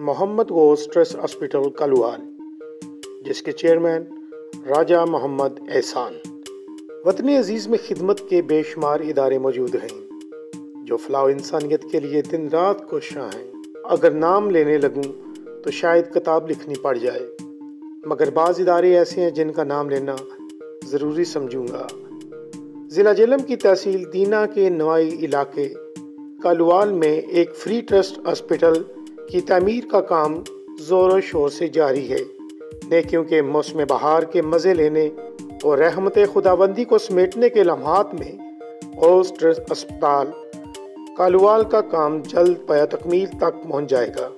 محمد غوث trust hospital Kalwal, جس کے chairman راجہ محمد احسان۔ وطن عزیز میں خدمت کے بے شمار ادارے موجود ہیں جو فلاح و انسانیت کے لیے دن رات کوشاں ہیں۔ اگر نام لینے لگوں تو شاید کتاب لکھنی پڑ جائے، مگر بعض ادارے ایسے ہیں جن کا نام لینا ضروری سمجھوں گا۔ ضلع جہلم کی تحصیل دینا کے نوائی علاقے کلوال میں ایک فری ٹرسٹ ہاسپٹل کی تعمیر کا کام زور و شور سے جاری ہے۔ نیکیوں کے موسم بہار کے مزے لینے اور رحمت خداوندی کو سمیٹنے کے لمحات میں غوث ٹرسٹ ہسپتال کلوال کا کام جلد پایا تکمیل تک پہنچ جائے گا۔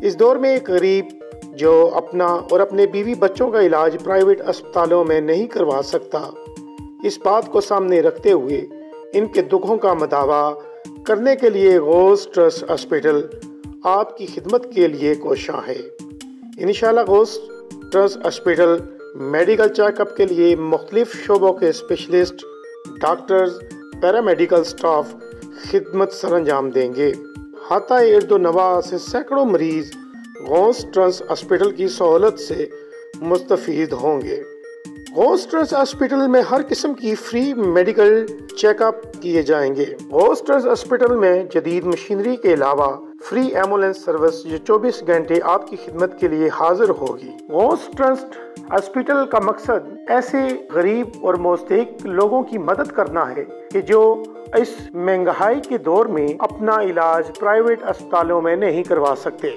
اس دور میں ایک غریب جو اپنا اور اپنے بیوی بچوں کا علاج پرائیویٹ اسپتالوں میں نہیں کروا سکتا، اس بات کو سامنے رکھتے ہوئے ان کے دکھوں کا مداوا کرنے کے لیے غوث ٹرسٹ ہاسپٹل آپ کی خدمت کے لیے کوشاں ہے۔ انشاءاللہ غوث trust hospital medical check up کے لیے مختلف شعبوں کے اسپیشلسٹ ڈاکٹرز، پیرامیڈیکل سٹاف خدمت سر انجام دیں گے۔ احاطہ ارد و نواح سے سینکڑوں مریض غوث ٹرسٹ ہاسپٹل کی سہولت سے مستفید ہوں گے۔ غوث ٹرسٹ ہاسپٹل میں ہر قسم کی فری میڈیکل چیک اپ کیے جائیں گے۔ غوث ٹرسٹ ہاسپٹل میں جدید مشینری کے علاوہ فری ایمبولینس سروس جو 24 گھنٹے آپ کی خدمت کے لیے حاضر ہوگی۔ غوث ٹرسٹ ہاسپٹل کا مقصد ایسے غریب اور مستحق لوگوں کی مدد کرنا ہے کہ جو اس مہنگائی کے دور میں اپنا علاج پرائیویٹ اسپتالوں میں نہیں کروا سکتے۔